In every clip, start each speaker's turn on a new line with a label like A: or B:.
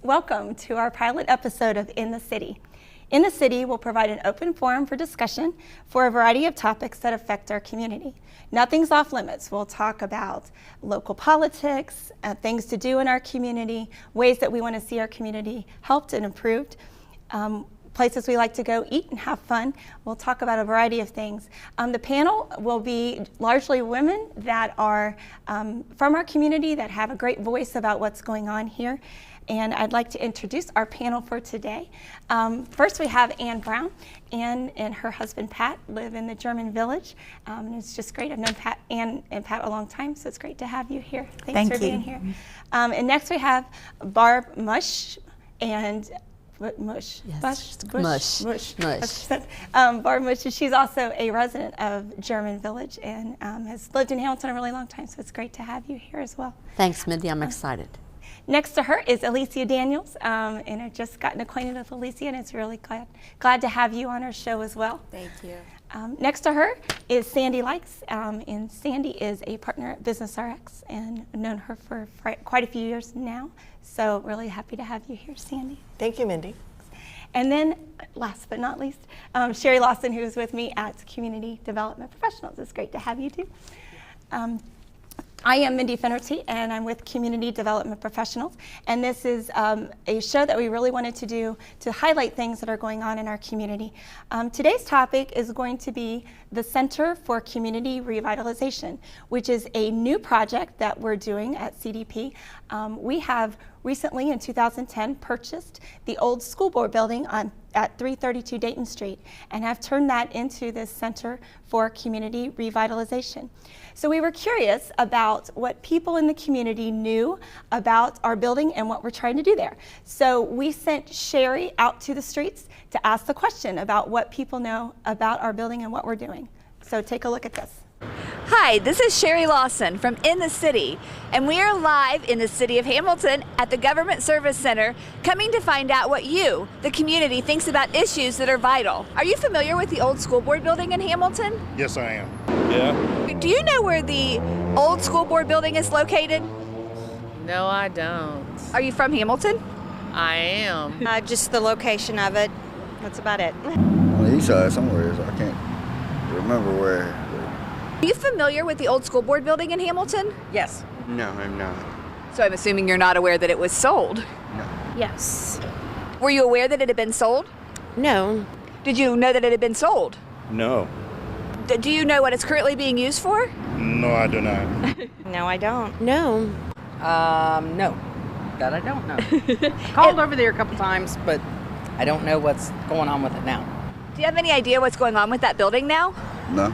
A: Welcome to our pilot episode of In the City. In the City will provide an open forum for discussion for a variety of topics that affect our community. Nothing's off limits. We'll talk about local politics, things to do in our community, ways that we want to see our community helped and improved, places we like to go eat and have fun. We'll talk about a variety of things. The panel will be largely women that are from our community that have a great voice about what's going on here. And I'd like to introduce our panel for today. First we have Ann Brown. Ann and her husband Pat live in the German Village. And it's just great. I've known Ann and Pat a long time, so it's great to have you here. Thanks for being here. And next we have Barb Mush and Mush.
B: Yes.
A: Mush. Barb Mush, she's also a resident of German Village and has lived in Hamilton a really long time, so it's great to have you here as well.
B: Thanks, Mindy. I'm excited.
A: Next to her is Alicia Daniels, and I've just gotten acquainted with Alicia, and it's really glad to have you on our show as well.
C: Thank you.
A: Next to her is Sandy Likes, and Sandy is a partner at Business RX, and I've known her for quite a few years now, so really happy to have you here, Sandy.
C: Thank you, Mindy.
A: And then, last but not least, Sheri Lawson, who is with me at Community Development Professionals. It's great to have you too. I am Mindy Finnerty, and I'm with Community Development Professionals, and this is a show that we really wanted to do to highlight things that are going on in our community. Today's topic is going to be the Center for Community Revitalization, which is a new project that we're doing at CDP. We have recently, in 2010, purchased the old school board building at 332 Dayton Street and have turned that into this Center for Community Revitalization. So we were curious about what people in the community knew about our building and what we're trying to do there. So we sent Sheri out to the streets to ask the question about what people know about our building and what we're doing. So take a look at this.
D: Hi, this is Sheri Lawson from In the City, and we are live in the city of Hamilton at the Government Service Center, coming to find out what you, the community, thinks about issues that are vital. Are you familiar with the old school board building in Hamilton?
E: Yes, I am. Yeah.
D: Do you know where the old school board building is located?
F: No, I don't.
D: Are you from Hamilton?
F: I am.
C: Just the location of it. That's about it.
G: On the east side somewhere, so I can't remember where.
D: Are you familiar with the old school board building in Hamilton?
F: Yes.
G: No, I'm not.
D: So I'm assuming you're not aware that it was sold.
G: No.
C: Yes.
D: Were you aware that it had been sold?
C: No.
D: Did you know that it had been sold?
E: No.
D: Do you know what it's currently being used for?
E: No, I do not.
C: No, I don't. No.
F: No. That I don't know. I called over there a couple times, but I don't know what's going on with it now.
D: Do you have any idea what's going on with that building now?
G: No.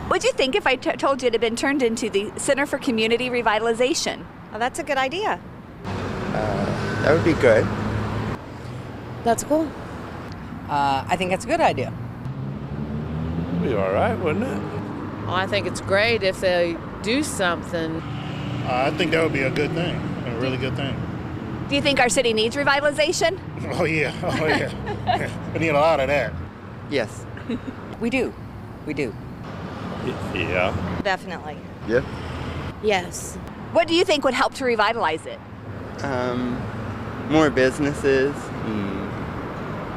D: What'd you think if I told you it had been turned into the Center for Community Revitalization?
C: Oh, that's a good idea.
G: That would be good.
C: That's cool.
F: I think it's a good idea.
E: It'd be all right, wouldn't it?
H: Well, I think it's great if they do something.
E: I think that would be a good thing, a really good thing.
D: Do you think our city needs revitalization?
E: Oh, yeah. We need a lot of that.
F: Yes. We do. We do.
E: Yeah.
C: Definitely.
G: Yeah.
C: Yes.
D: What do you think would help to revitalize it?
I: More businesses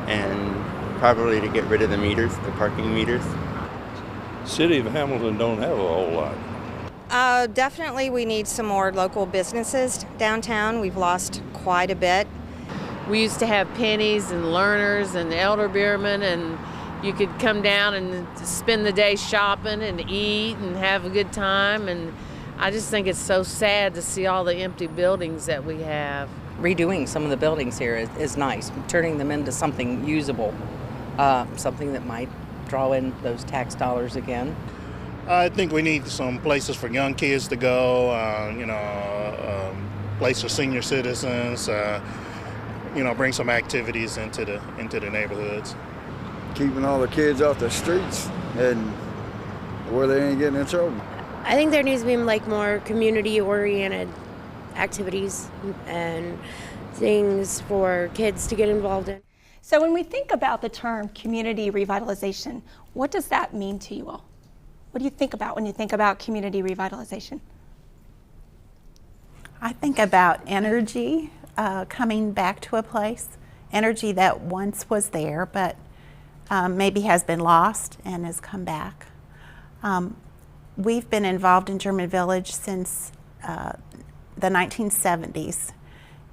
I: and probably to get rid of the meters, the parking meters.
E: City of Hamilton don't have a whole lot.
C: Definitely we need some more local businesses downtown. We've lost quite a bit.
H: We used to have pennies and learners and elder beermen, and you could come down and spend the day shopping and eat and have a good time. And I just think it's so sad to see all the empty buildings that we have.
F: Redoing some of the buildings here is nice, turning them into something usable, something that might draw in those tax dollars again.
E: I think we need some places for young kids to go, place for senior citizens, bring some activities into the neighborhoods.
G: Keeping all the kids off the streets and where they ain't getting in trouble.
J: I think there needs to be like more community-oriented activities and things for kids to get involved in.
A: So when we think about the term community revitalization, what does that mean to you all? What do you think about when you think about community revitalization?
K: I think about energy,
B: coming back to a place, energy that once was there but maybe has been lost and has come back. We've been involved in German Village since the 1970s,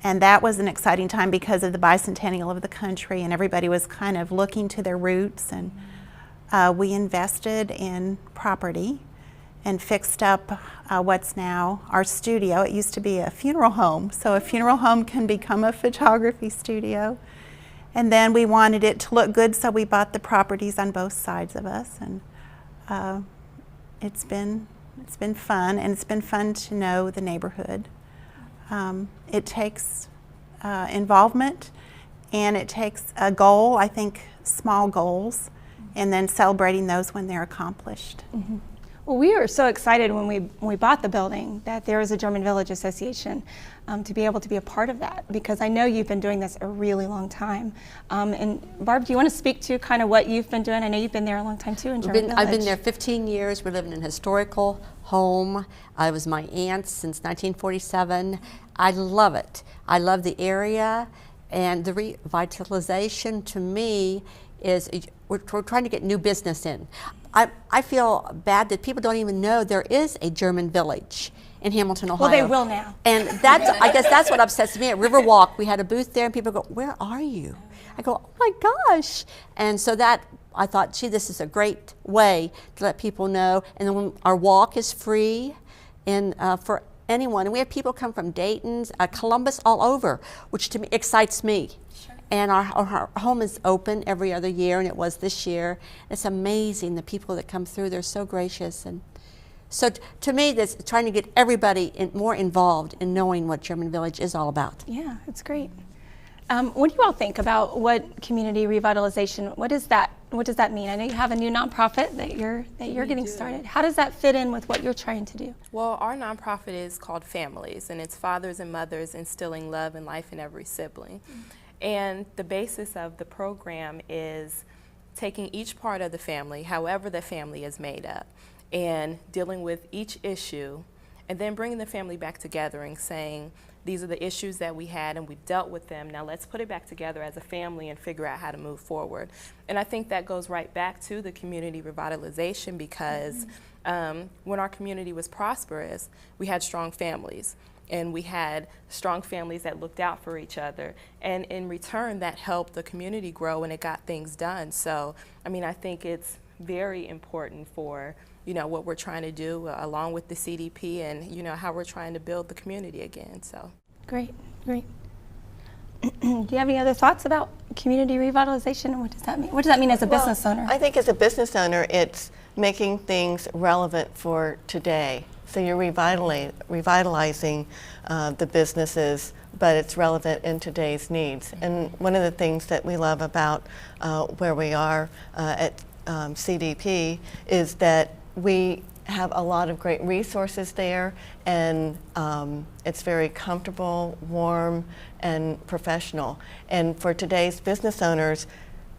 B: and that was an exciting time because of the bicentennial of the country, and everybody was kind of looking to their roots, and we invested in property and fixed up what's now our studio. It used to be a funeral home, so a funeral home can become a photography studio. And then we wanted it to look good, so we bought the properties on both sides of us, and it's been fun, and it's been fun to know the neighborhood. It takes involvement, and it takes a goal, I think small goals, and then celebrating those when they're accomplished.
A: Mm-hmm. Well, we were so excited when we bought the building that there was a German Village Association to be able to be a part of that, because I know you've been doing this a really long time. And Barb, do you want to speak to kind of what you've been doing? I know you've been there a long time too in German Village.
K: I've been there 15 years. We're living in a historical home. I was my aunt's since 1947. I love it. I love the area, and the revitalization to me is we're trying to get new business in. I feel bad that people don't even know there is a German Village in Hamilton, Ohio.
A: Well, they will now.
K: And that's, I guess that's what upsets me. At Riverwalk, we had a booth there, and people go, "Where are you?" I go, "Oh my gosh." And so that, I thought, gee, this is a great way to let people know. And then when our walk is free and for anyone. And we have people come from Dayton, Columbus, all over, which to me excites me. Sure. And our home is open every other year, and it was this year. It's amazing, the people that come through. They're so gracious. And so to me, that's trying to get everybody more involved in knowing what German Village is all about.
A: Yeah, it's great. What do you all think about what community revitalization? What does that mean? I know you have a new nonprofit that you're getting started. How does that fit in with what you're trying to do?
L: Well, our nonprofit is called Families, and it's fathers and mothers instilling love and life in every sibling. And the basis of the program is taking each part of the family, however the family is made up, and dealing with each issue, and then bringing the family back together and saying, these are the issues that we had and we've dealt with them. Now let's put it back together as a family and figure out how to move forward. And I think that goes right back to the community revitalization, because when our community was prosperous, we had strong families. And we had strong families that looked out for each other. And in return, that helped the community grow and it got things done. So, I mean, I think it's very important for what we're trying to do along with the CDP and, how we're trying to build the community again, so.
A: Great, great. Do you have any other thoughts about community revitalization, and what does that mean? What does that mean as a business owner?
M: I think as a business owner, it's making things relevant for today. So you're revitalizing the businesses, but it's relevant in today's needs. And one of the things that we love about where we are at CDP is that we have a lot of great resources there, and it's very comfortable, warm, and professional. And for today's business owners,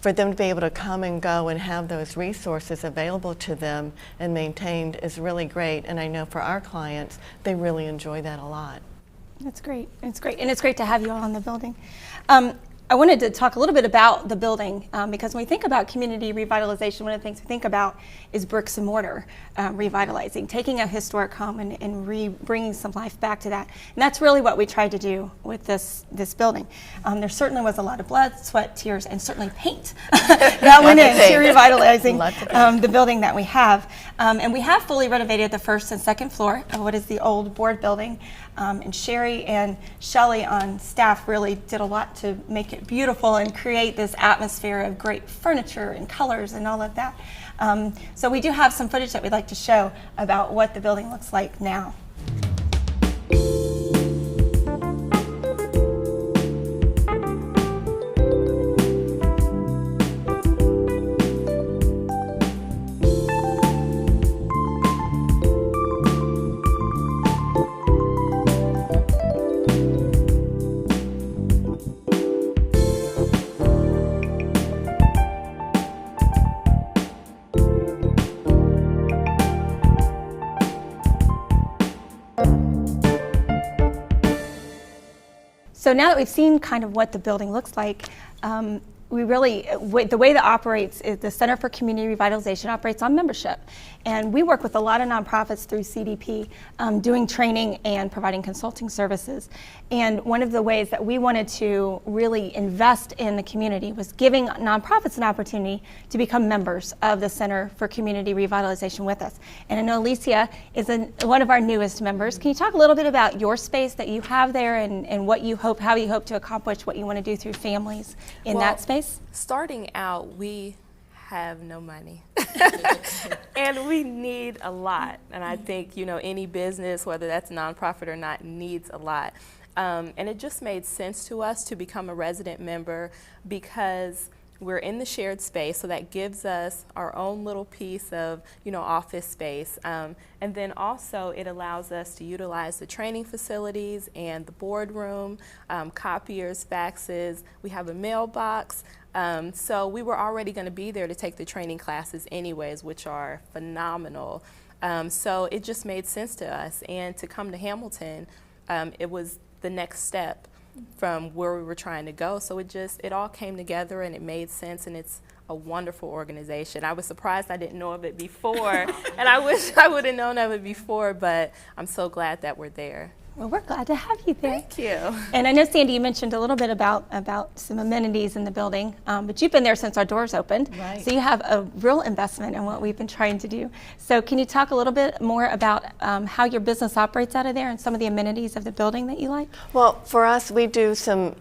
M: for them to be able to come and go and have those resources available to them and maintained is really great. And I know for our clients, they really enjoy that a lot.
A: That's great. It's great. And it's great to have you all in the building. I wanted to talk a little bit about the building because when we think about community revitalization, one of the things we think about is bricks and mortar revitalizing, taking a historic home and bringing some life back to that. And that's really what we tried to do with this building. There certainly was a lot of blood, sweat, tears, and certainly paint that went into revitalizing the building that we have. And we have fully renovated the first and second floor of what is the old board building. And Sheri and Shelley on staff really did a lot to make it beautiful and create this atmosphere of great furniture and colors and all of that. So we do have some footage that we'd like to show about what the building looks like now. So now that we've seen kind of what the building looks like, we really, the way that operates is the Center for Community Revitalization operates on membership. And we work with a lot of nonprofits through CDP, doing training and providing consulting services. And one of the ways that we wanted to really invest in the community was giving nonprofits an opportunity to become members of the Center for Community Revitalization with us. And I know Alicia is one of our newest members. Can you talk a little bit about your space that you have there and what you hope, how you hope to accomplish what you want to do through families in that space?
L: Starting out, we have no money and we need a lot, and I think any business, whether that's nonprofit or not, needs a lot, and it just made sense to us to become a resident member because we're in the shared space, so that gives us our own little piece of office space, and then also it allows us to utilize the training facilities and the boardroom, copiers, faxes. We have a mailbox. So we were already going to be there to take the training classes anyways, which are phenomenal. So it just made sense to us. And to come to Hamilton, it was the next step from where we were trying to go. So it all came together and it made sense, and it's a wonderful organization. I was surprised I didn't know of it before, and I wish I would have known of it before, but I'm so glad that we're there.
A: Well, we're glad to have you there.
L: Thank you.
A: And I know, Sandy, you mentioned a little bit about some amenities in the building, but you've been there since our doors opened.
K: Right.
A: So you have a real investment in what we've been trying to do. So can you talk a little bit more about how your business operates out of there and some of the amenities of the building that you like?
M: Well, for us, we do some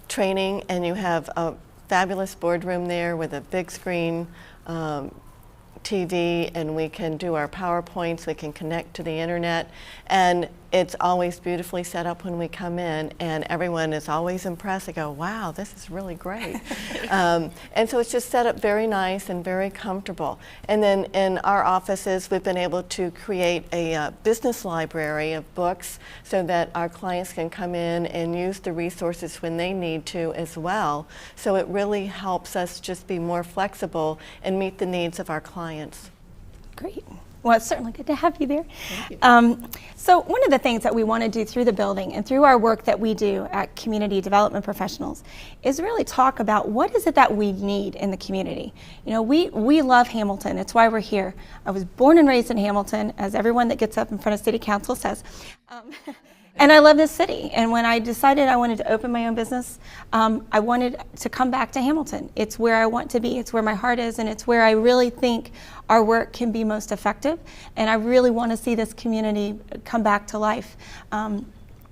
M: training, and you have a fabulous boardroom there with a big screen TV, and we can do our PowerPoints, we can connect to the internet, and it's always beautifully set up when we come in, and everyone is always impressed. They go, wow, this is really great. And so it's just set up very nice and very comfortable. And then in our offices, we've been able to create a business library of books so that our clients can come in and use the resources when they need to as well. So it really helps us just be more flexible and meet the needs of our clients.
A: Great. Well, it's certainly good to have you there. Thank you. So one of the things that we want to do through the building and through our work that we do at Community Development Professionals is really talk about what is it that we need in the community. We love Hamilton. It's why we're here. I was born and raised in Hamilton, as everyone that gets up in front of City Council says. And I love this city. And when I decided I wanted to open my own business, I wanted to come back to Hamilton. It's where I want to be. It's where my heart is, and it's where I really think our work can be most effective. And I really want to see this community come back to life.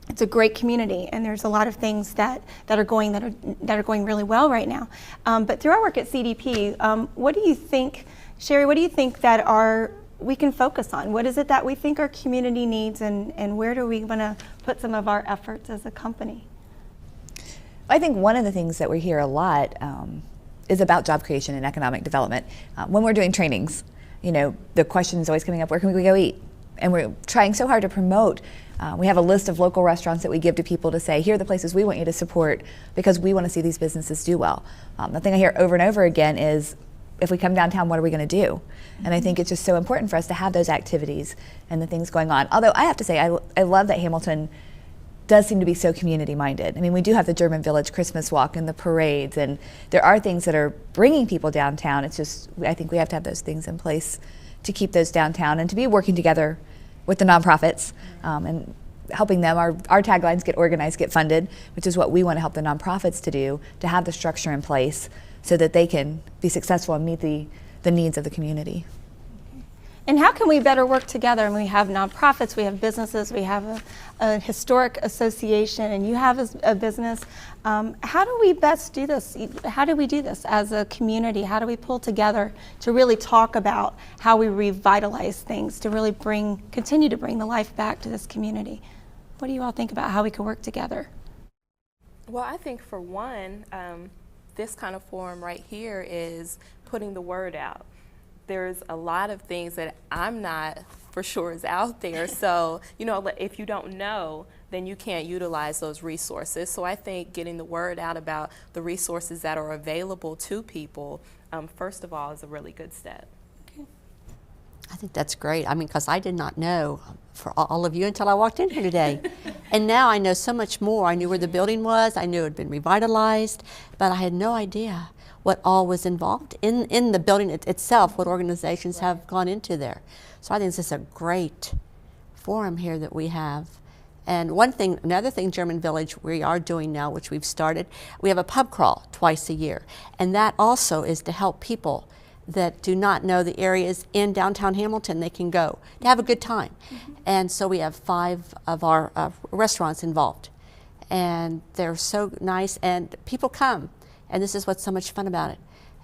A: It's a great community, and there's a lot of things that are going really well right now. But through our work at CDP, what do you think, Sheri? What do you think that we can focus on? What is it that we think our community needs, and where do we want to put some of our efforts as a company?
D: I think one of the things that we hear a lot is about job creation and economic development. When we're doing trainings, the question is always coming up, where can we go eat? And we're trying so hard to promote. We have a list of local restaurants that we give to people to say, here are the places we want you to support because we want to see these businesses do well. The thing I hear over and over again is, if we come downtown, what are we going to do? And I think it's just so important for us to have those activities and the things going on. Although I have to say, I love that Hamilton does seem to be so community minded. I mean, we do have the German Village Christmas Walk and the parades, and there are things that are bringing people downtown. It's just, I think we have to have those things in place to keep those downtown and to be working together with the nonprofits and helping them. Our taglines, get organized, get funded, which is what we want to help the nonprofits to do, to have the structure in place so that they can be successful and meet the needs of the community.
A: And how can we better work together? And we have nonprofits, we have businesses, we have a historic association, and you have a business. How do we best do this? How do we do this as a community? How do we pull together to really talk about how we revitalize things, to really continue to bring the life back to this community? What do you all think about how we can work together?
L: Well, I think for one, this kind of forum right here is putting the word out. There's a lot of things that I'm not for sure is out there. So, if you don't know, then you can't utilize those resources. So I think getting the word out about the resources that are available to people, first of all, is a really good step.
K: Okay. I think that's great. I mean, because I did not know for all of you until I walked in here today. And now I know so much more. I knew where the building was, I knew it had been revitalized, but I had no idea what all was involved in the building itself, what organizations have gone into there. So I think this is a great forum here that we have. And another thing German Village we are doing now, which we've started, we have a pub crawl twice a year. And that also is to help people that do not know the areas in downtown Hamilton they can go to have a good time. And so we have 5 of our restaurants involved. And they're so nice, and people come. And this is what's so much fun about it.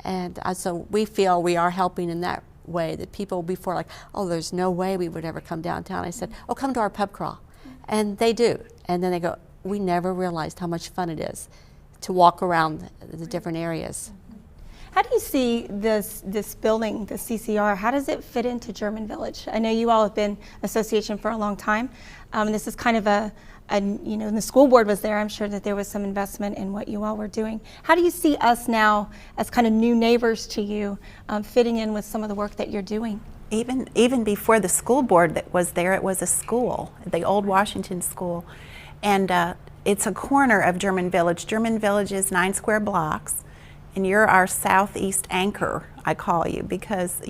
K: And so we feel we are helping in that way, that people before like, oh, there's no way we would ever come downtown. I said, oh, come to our pub crawl. And they do. And then they go, we never realized how much fun it is to walk around the different areas.
A: How do you see this building, the CCR, how does it fit into German Village? I know you all have been association for a long time. And this is kind of when the school board was there, I'm sure that there was some investment in what you all were doing. How do you see us now as kind of new neighbors to you fitting in with some of the work that you're doing?
B: Even before the school board that was there, it was a school, the old Washington School. And it's a corner of German Village. German Village is 9 square blocks, and you're our southeast anchor, I call you, because,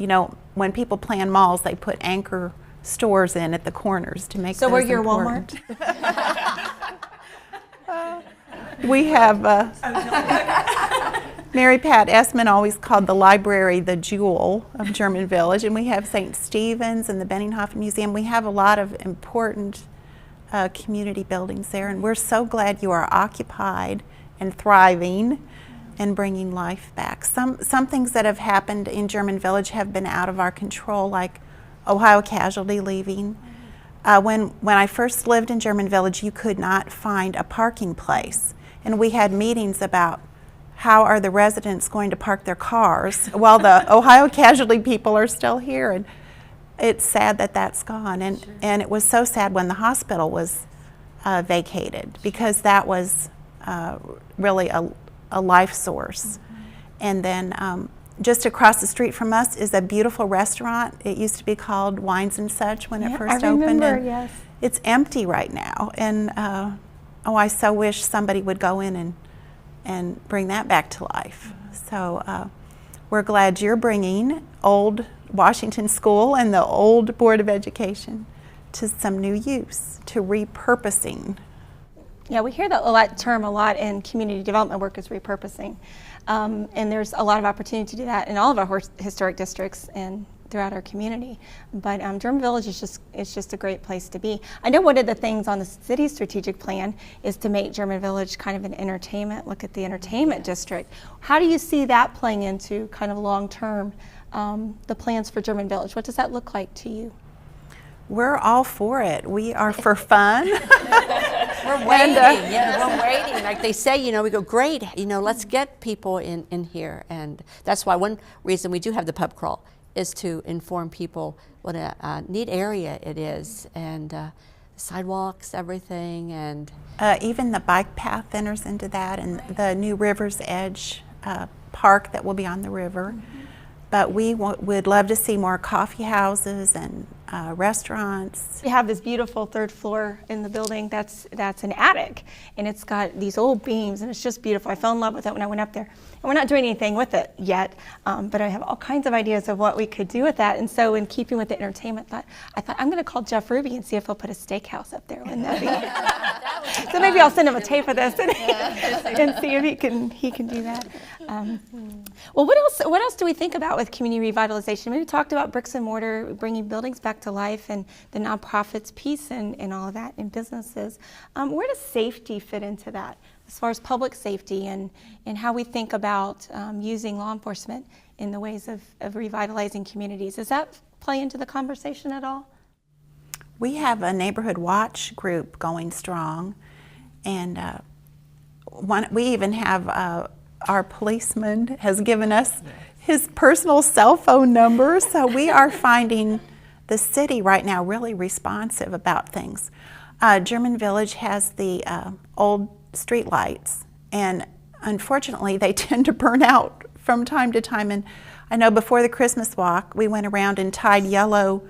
B: when people plan malls, they put anchor stores in at the corners to make
A: So
B: those
A: we're your
B: important.
A: Walmart?
B: We have Mary Pat Essman always called the library the jewel of German Village, and we have St. Stephen's and the Benninghofen Museum. We have a lot of important community buildings there, and we're so glad you are occupied and thriving and bringing life back. Some things that have happened in German Village have been out of our control, like Ohio Casualty leaving. When I first lived in German Village, you could not find a parking place, and we had meetings about how are the residents going to park their cars while the Ohio Casualty people are still here. And it's sad that that's gone. And it was so sad when the hospital was vacated, because that was really a life source. And then just across the street from us is a beautiful restaurant. It used to be called Wines and Such when it first opened.
A: Remember, yes.
B: It's empty right now. And I so wish somebody would go in and bring that back to life. So we're glad you're bringing old Washington School and the old Board of Education to some new use, to repurposing.
A: Yeah, we hear that term a lot in community development work, is repurposing. And there's a lot of opportunity to do that in all of our historic districts and throughout our community. But German Village is just a great place to be. I know one of the things on the city's strategic plan is to make German Village kind of an entertainment, look at the entertainment district. How do you see that playing into kind of long-term, the plans for German Village? What does that look like to you?
B: We're all for it. We are for fun.
K: We're waiting, we're waiting. Like they say, we go, great, let's get people in here. And that's why one reason we do have the pub crawl is to inform people what a neat area it is, and sidewalks, everything, and
B: even the bike path enters into that, and the new River's Edge park that will be on the river. But we would love to see more coffee houses and restaurants.
A: We have this beautiful 3rd floor in the building that's an attic, and it's got these old beams, and it's just beautiful. I fell in love with it when I went up there. And we're not doing anything with it yet, but I have all kinds of ideas of what we could do with that. And so in keeping with the entertainment, I thought I'm going to call Jeff Ruby and see if he'll put a steakhouse up there. Wouldn't that be? So maybe I'll send him a tape of this and see if he can do that. Well, what else do we think about with community revitalization? We talked about bricks and mortar, bringing buildings back to life, and the nonprofits piece and all of that in businesses. Where does safety fit into that, as far as public safety and how we think about using law enforcement in the ways of revitalizing communities? Does that play into the conversation at all?
B: We have a neighborhood watch group going strong, and we even have our policeman has given us his personal cell phone number, so we are finding the city right now really responsive about things. German Village has the old street lights, and unfortunately they tend to burn out from time to time. And I know before the Christmas walk we went around and tied yellow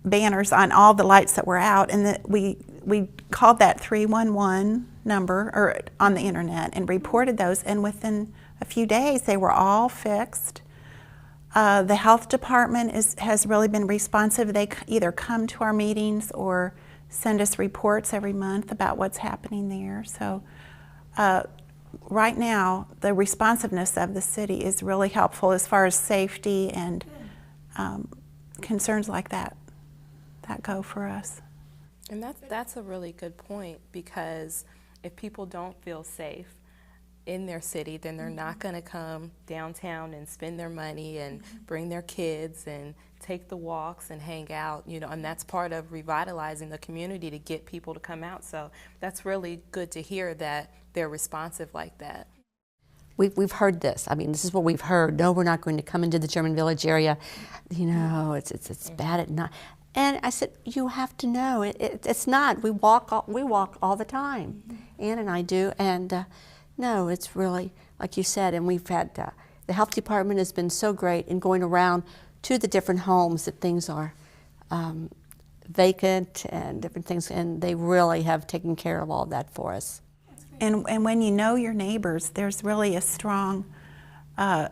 B: banners on all the lights that were out, and that we we called that 311 number or on the internet and reported those, and within a few days they were all fixed. The health department has really been responsive. They either come to our meetings or send us reports every month about what's happening there. So right now, the responsiveness of the city is really helpful as far as safety and concerns like that go for us.
L: And that's a really good point, because if people don't feel safe in their city, then they're not going to come downtown and spend their money and bring their kids and take the walks and hang out, and that's part of revitalizing the community, to get people to come out. So that's really good to hear that they're responsive like that.
K: We've heard this. I mean, this is what we've heard. No, we're not going to come into the German Village area. It's bad at night. And I said, you have to know, it's not. We walk all the time. Ann and I do. And no, it's really, like you said, and we've had, the health department has been so great in going around to the different homes that things are vacant and different things, and they really have taken care of all of that for us.
B: And when you know your neighbors, there's really a strong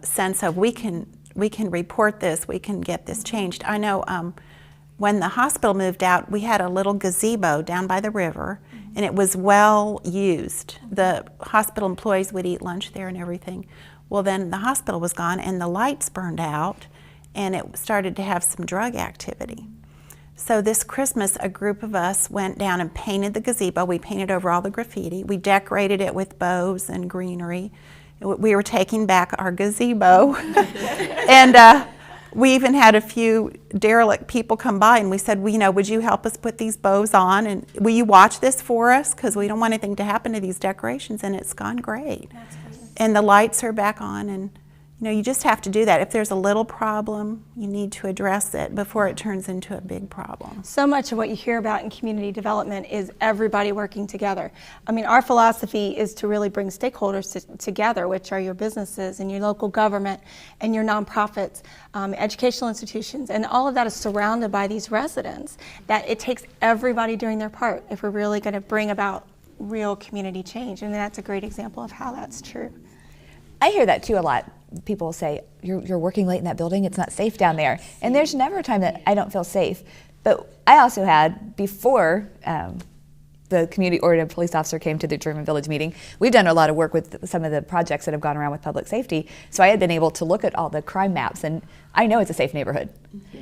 B: sense of we can report this, we can get this changed. I know when the hospital moved out, we had a little gazebo down by the river, and it was well used. The hospital employees would eat lunch there and everything. Well, then the hospital was gone, and the lights burned out, and it started to have some drug activity. So this Christmas, a group of us went down and painted the gazebo. We painted over all the graffiti. We decorated it with bows and greenery. We were taking back our gazebo. And we even had a few derelict people come by, and we said, well, would you help us put these bows on? And will you watch this for us? Because we don't want anything to happen to these decorations. And it's gone great. And the lights are back on, and you just have to do that. If there's a little problem, you need to address it before it turns into a big problem.
A: So much of what you hear about in community development is everybody working together. I mean, our philosophy is to really bring stakeholders together, which are your businesses and your local government and your nonprofits, educational institutions, and all of that is surrounded by these residents, that it takes everybody doing their part if we're really going to bring about real community change. And that's a great example of how that's true.
D: I hear that too a lot. People say, you're working late in that building, it's not safe down there. And there's never a time that I don't feel safe. But I also had, before the community-oriented police officer came to the German Village meeting, we've done a lot of work with some of the projects that have gone around with public safety. So I had been able to look at all the crime maps, and I know it's a safe neighborhood.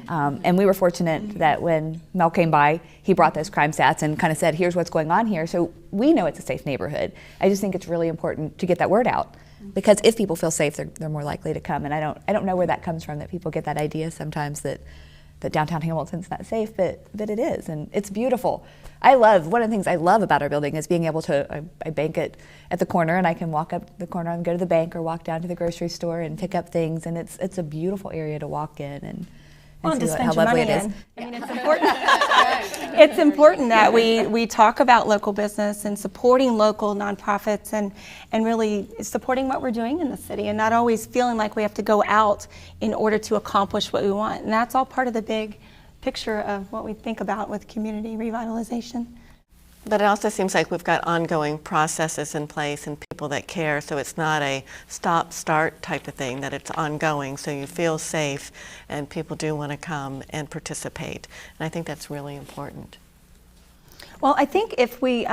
D: And we were fortunate that when Mel came by, he brought those crime stats and kind of said, here's what's going on here. So we know it's a safe neighborhood. I just think it's really important to get that word out. Because if people feel safe, they're more likely to come. And I don't know where that comes from, that people get that idea sometimes that downtown Hamilton's not safe, but it is, and it's beautiful. One of the things I love about our building is being able to, I bank at the corner, and I can walk up the corner and go to the bank or walk down to the grocery store and pick up things, and it's a beautiful area to walk in and see how lovely it is.
A: I mean, it's important. It's important that we talk about local business and supporting local nonprofits and really supporting what we're doing in the city, and not always feeling like we have to go out in order to accomplish what we want. And that's all part of the big picture of what we think about with community revitalization.
M: But it also seems like we've got ongoing processes in place and people that care, so it's not a stop-start type of thing, that it's ongoing, so you feel safe and people do want to come and participate. And I think that's really important.
A: Well, I think if we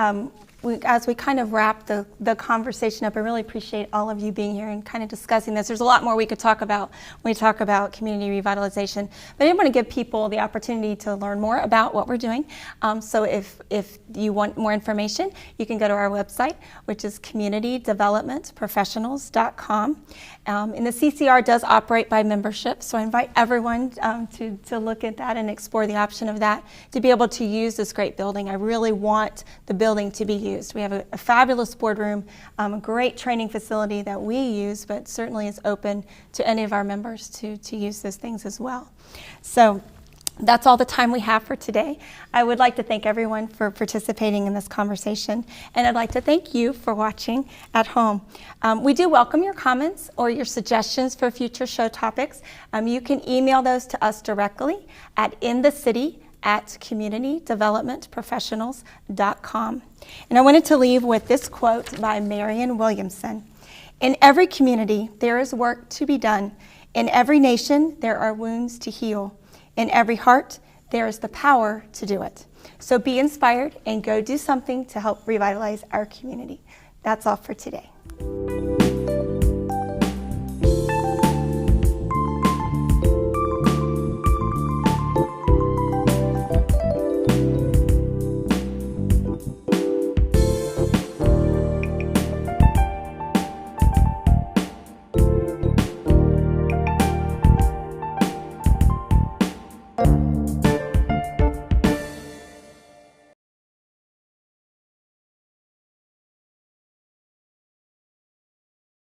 A: as we kind of wrap the conversation up, I really appreciate all of you being here and kind of discussing this. There's a lot more we could talk about when we talk about community revitalization, but I did want to give people the opportunity to learn more about what we're doing. So if you want more information, you can go to our website, which is communitydevelopmentprofessionals.com. And the CCR does operate by membership, so I invite everyone to look at that and explore the option of that, to be able to use this great building. I really want the building to be used. We have a fabulous boardroom, a great training facility that we use, but certainly is open to any of our members to use those things as well. So that's all the time we have for today. I would like to thank everyone for participating in this conversation, and I'd like to thank you for watching at home. We do welcome your comments or your suggestions for future show topics. You can email those to us directly at inthecity@ccr.org. at communitydevelopmentprofessionals.com. And I wanted to leave with this quote by Marianne Williamson. In every community, there is work to be done. In every nation, there are wounds to heal. In every heart, there is the power to do it. So be inspired and go do something to help revitalize our community. That's all for today.